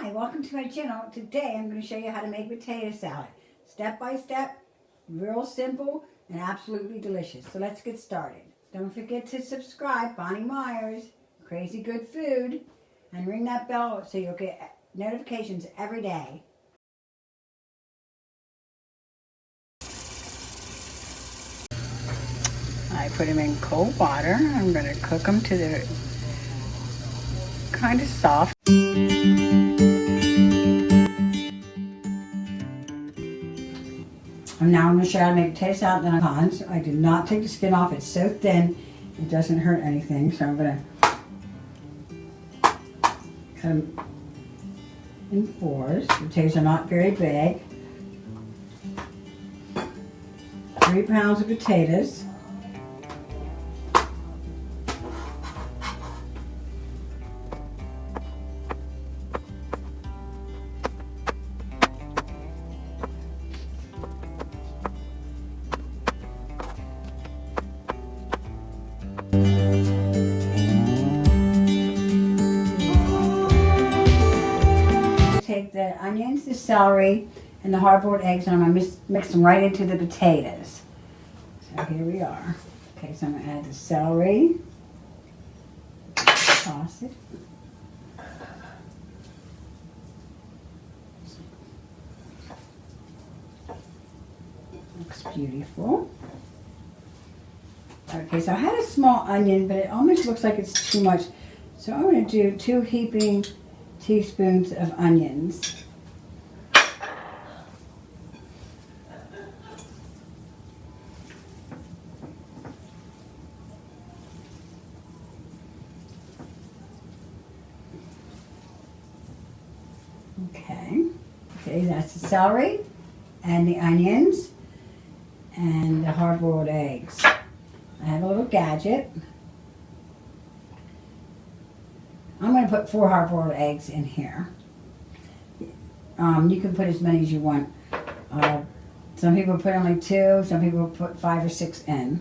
Hi, welcome to my channel. Today I'm going to show you how to make potato salad. Step by step, real simple, and absolutely delicious. So let's get started. Don't forget to subscribe, Bonnie Myers, Crazy Good Food, and ring that bell so you'll get notifications every day. I put them in cold water. I'm going to cook them to the kind of soft. And now I'm going to show you how to make potato salad in pans. I did not take the skin off. It's so thin, it doesn't hurt anything. So I'm going to cut them in fours. The potatoes are not very big. 3 pounds of potatoes. Take the onions, the celery, and the hard-boiled eggs, and I'm going to mix them right into the potatoes. So here we are. Okay, so I'm going to add the celery. Toss it. Looks beautiful. Okay, so I had a small onion, but it almost looks like it's too much. So I'm going to do 2 heaping teaspoons of onions. Okay, that's the celery and the onions and the hard-boiled eggs. I have a little gadget. I'm going to put 4 hard-boiled eggs in here. You can put as many as you want. Some people put only 2, some people put 5 or 6 in.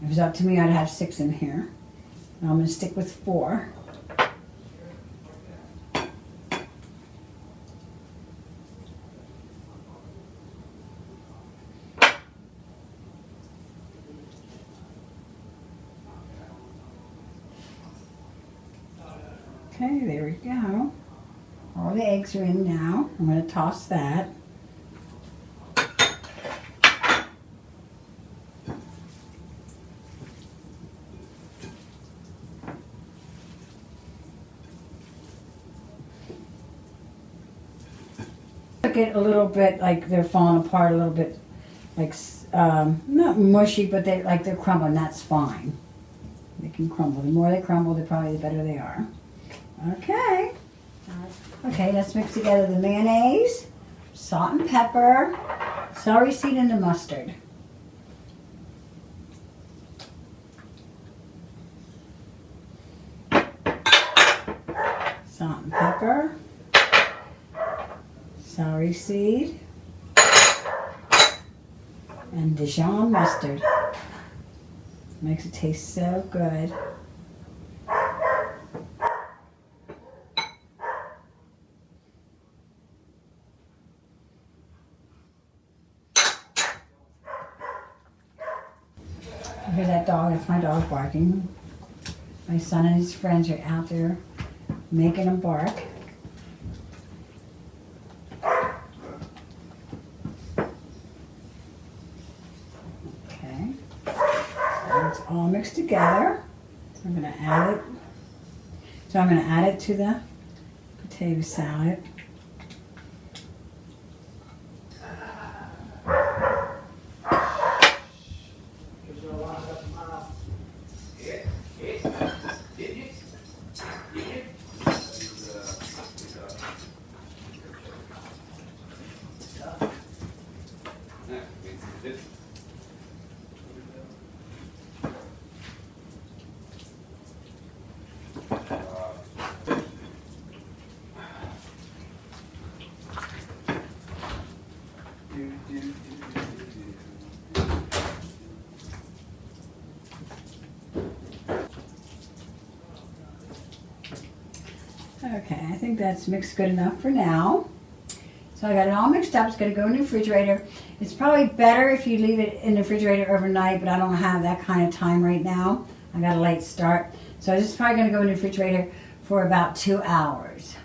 If it's up to me, I'd have 6 in here. And I'm going to stick with 4. Okay, there we go. All the eggs are in now. I'm going to toss that. Cook it a little bit like they're falling apart a little bit, like not mushy, but they're crumbling. That's fine. They can crumble. The more they crumble, the better they are. Okay. Okay, let's mix together the mayonnaise, salt and pepper, celery seed, and the mustard. Salt and pepper, celery seed, and Dijon mustard. Makes it taste so good. I hear that dog, that's my dog barking. My son and his friends are out there making him bark. Okay, so it's all mixed together. So I'm going to add it to the potato salad. Okay, I think that's mixed good enough for now. So I got it all mixed up. It's going to go in the refrigerator. It's probably better if you leave it in the refrigerator overnight, but I don't have that kind of time right now. I got a late start. So this is probably going to go in the refrigerator for about 2 hours.